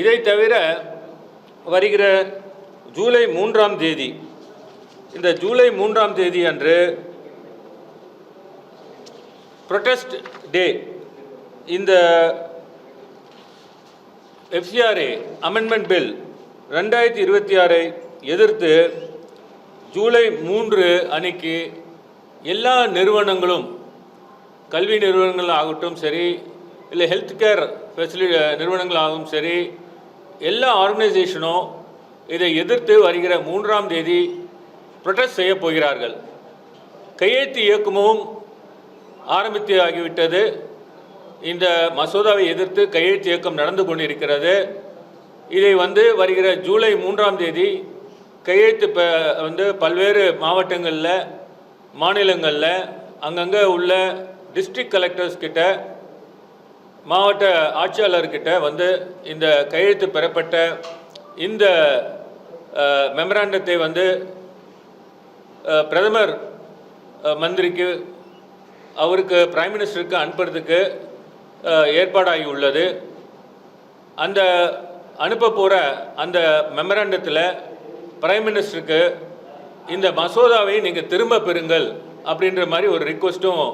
இதை தவிர வருகிற ஜூலை 3ஆம் தேதி, இந்த ஜூலை 3ஆம் தேதி அன்று ப்ரொடெஸ்ட் டே, இந்த FCRA அமெண்ட்மெண்ட் பில் 2026 எதிர்த்து ஜூலை 3 அன்னைக்கு எல்லா நிறுவனங்களும், கல்வி நிறுவனங்கள் ஆகட்டும் சரி, இல்லை ஹெல்த் கேர் நிறுவனங்களாகவும் சரி, எல்லா ஆர்கனைசேஷனும் இதை எதிர்த்து வருகிற 3ஆம் தேதி ப்ரொடெஸ்ட் செய்ய போகிறார்கள். கையெழுத்து இயக்கமும் ஆரம்பித்து ஆகிவிட்டது. இந்த மசோதாவை எதிர்த்து கையெழுத்து இயக்கம் நடந்து கொண்டிருக்கிறது. இதை வருகிற ஜூலை 3ஆம் தேதி கையெழுத்து பல்வேறு மாவட்டங்களில், மாநிலங்களில் அங்கங்கே உள்ள டிஸ்ட்ரிக்ட் கலெக்டர்ஸ் கிட்ட, மாவட்ட ஆட்சியாளர்கிட்ட இந்த கையெழுத்து பெறப்பட்ட இந்த மெமராண்டத்தை பிரதமர் மந்திரிக்கு, அவருக்கு பிரைம் மினிஸ்டருக்கு அனுப்புறதுக்கு ஏற்பாடாகி உள்ளது. அந்த அனுப்ப போகிற அந்த மெமராண்டத்தில் பிரைம் மினிஸ்டருக்கு இந்த மசோதாவை நீங்கள் திரும்ப பெறுங்கள் அப்படின்ற மாதிரி ஒரு ரிக்வெஸ்ட்டும்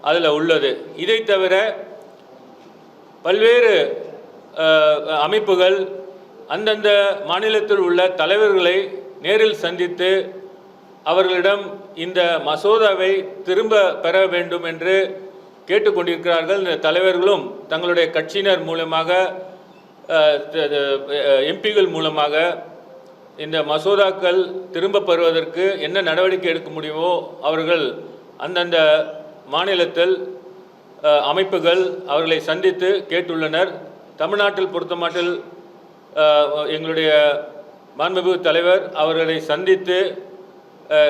அதில் உள்ளது. இதை தவிர பல்வேறு அமைப்புகள் அந்தந்த மாநிலத்தில் உள்ள தலைவர்களை நேரில் சந்தித்து அவர்களிடம் இந்த மசோதாவை திரும்ப பெற வேண்டும் என்று கேட்டுக்கொண்டிருக்கிறார்கள். இந்த தலைவர்களும் தங்களுடைய கட்சியினர் மூலமாக, எம்பிகள் மூலமாக இந்த மசோதாக்கள் திரும்ப பெறுவதற்கு என்ன நடவடிக்கை எடுக்க முடியுமோ அவர்கள் அந்தந்த மாநிலத்தில் அமைப்புகள் அவர்களை சந்தித்து கேட்டுள்ளனர். தமிழ்நாட்டில் பொறுத்தமட்டில் எங்களுடைய மாண்புமிகு தலைவர் அவர்களை சந்தித்து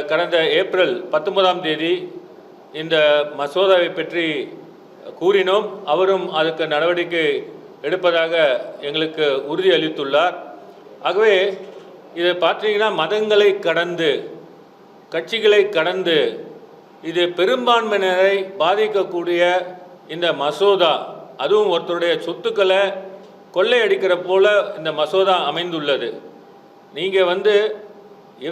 கடந்த ஏப்ரல் 19ஆம் தேதி இந்த மசோதாவை பற்றி கூறினோம். அவரும் அதுக்கு நடவடிக்கை எடுப்பதாக எங்களுக்கு உறுதி அளித்துள்ளார். ஆகவே இதை பார்த்தீங்கன்னா மதங்களை கடந்து, கட்சிகளை கடந்து இது பெரும்பான்மையினரை பாதிக்கக்கூடிய இந்த மசோதா, அதுவும் ஒருத்தருடைய சொத்துக்களை கொள்ளையடிக்கிற போல இந்த மசோதா அமைந்துள்ளது. நீங்கள்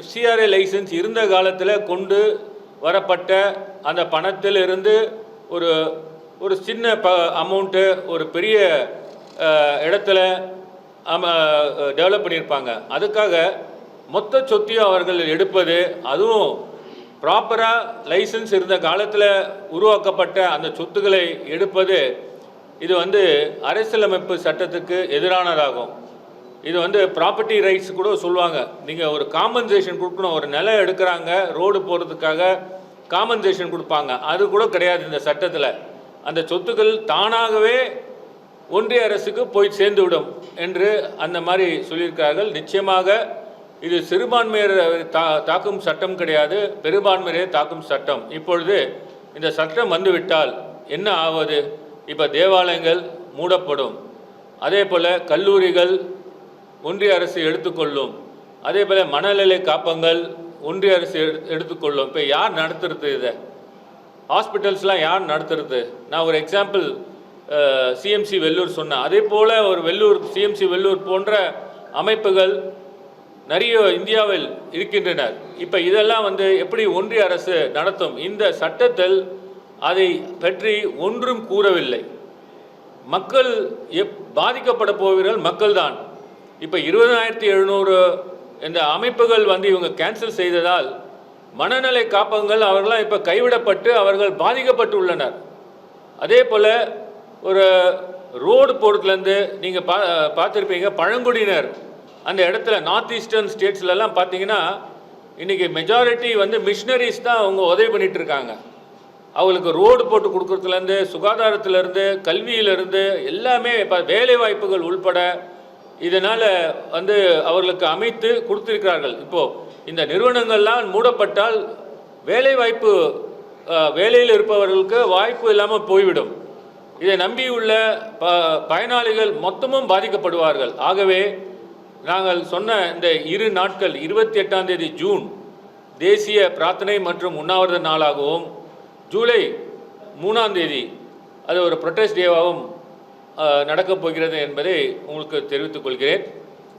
FCRA லைசன்ஸ் இருந்த காலத்தில் கொண்டு வரப்பட்ட அந்த பணத்திலிருந்து ஒரு சின்ன அமௌண்ட்டு ஒரு பெரிய இடத்துல டெவலப் பண்ணியிருப்பாங்க. அதுக்காக மொத்த சொத்தையும் அவர்கள் எடுப்பது, அதுவும் ப்ராப்பராக லைசன்ஸ் இருந்த காலத்தில் உருவாக்கப்பட்ட அந்த சொத்துக்களை எடுப்பது, இது அரசியலமைப்பு சட்டத்துக்கு எதிரானதாகும். இது ப்ராப்பர்ட்டி ரைட்ஸ் கூட சொல்லுவாங்க. நீங்கள் ஒரு காம்பன்சேஷன் கொடுக்கணும். ஒரு நிலம் எடுக்கிறாங்க, ரோடு போகிறதுக்காக காம்பன்சேஷன் கொடுப்பாங்க. அது கூட கிடையாது இந்த சட்டத்தில். அந்த சொத்துக்கள் தானாகவே ஒன்றிய அரசுக்கு போய் சேர்ந்துவிடும் என்று அந்த மாதிரி சொல்லியிருக்கார்கள். நிச்சயமாக இது சிறுபான்மையரை தாக்கும் சட்டம் கிடையாது, பெரும்பான்மையரை தாக்கும் சட்டம். இப்பொழுது இந்த சட்டம் வந்துவிட்டால் என்ன ஆவது? இப்போ தேவாலயங்கள் மூடப்படும், அதே போல் கல்லூரிகள் ஒன்றிய அரசு எடுத்துக்கொள்ளும், அதே போல் மனநல காப்பகங்கள் ஒன்றிய அரசு எடுத்துக்கொள்ளும். இப்போ யார் நடத்துறது? இதை ஹாஸ்பிட்டல்ஸ்லாம் யார் நடத்துறது? நான் ஒரு எக்ஸாம்பிள் CMC வெள்ளூர் சொன்னேன். அதே போல் ஒரு CMC வெள்ளூர் போன்ற அமைப்புகள் நிறைய இந்தியாவில் இருக்கின்றனர். இப்போ இதெல்லாம் எப்படி ஒன்றிய அரசு நடத்தும்? இந்த சட்டத்தில் அதை பற்றி ஒன்றும் கூறவில்லை. மக்கள் பாதிக்கப்பட போவீர்கள் மக்கள் தான். இப்போ 20,700 இந்த அமைப்புகள் இவங்க கேன்சல் செய்ததால் மனநல காப்பகங்கள் அவர்களாம் இப்போ கைவிடப்பட்டு அவர்கள் பாதிக்கப்பட்டு உள்ளனர். அதே போல் ஒரு ரோடு போடுறதுலேருந்து நீங்கள் பார்த்துருப்பீங்க, பழங்குடியினர் அந்த இடத்துல நார்த் ஈஸ்டர்ன் ஸ்டேட்ஸ்லலாம் பார்த்தீங்கன்னா இன்றைக்கி மெஜாரிட்டி மிஷினரிஸ் தான் அவங்க உதவி பண்ணிகிட்ருக்காங்க. அவங்களுக்கு ரோடு போட்டு கொடுக்குறதுலேருந்து, சுகாதாரத்திலேருந்து, கல்வியிலேருந்து எல்லாமே இப்போ வேலை வாய்ப்புகள் உள்பட இதனால் அவர்களுக்கு அமைத்து கொடுத்துருக்கிறார்கள். இப்போது இந்த நிறுவனங்கள்லாம் மூடப்பட்டால் வேலைவாய்ப்பு, வேலையில் இருப்பவர்களுக்கு வாய்ப்பு இல்லாமல் போய்விடும். இதை நம்பியுள்ள பயனாளிகள் மொத்தமும் பாதிக்கப்படுவார்கள். ஆகவே நாங்கள் சொன்ன இந்த 2 நாட்கள் 28ஆம் தேதி ஜூன் தேசிய பிரார்த்தனை மற்றும் உண்ணாவிரத நாளாகவும், ஜூலை 3ஆம் தேதி அது ஒரு ப்ரொடெஸ்ட் டேவாகவும் நடக்கப் போகிறது என்பதை உங்களுக்கு தெரிவித்துக் கொள்கிறேன்.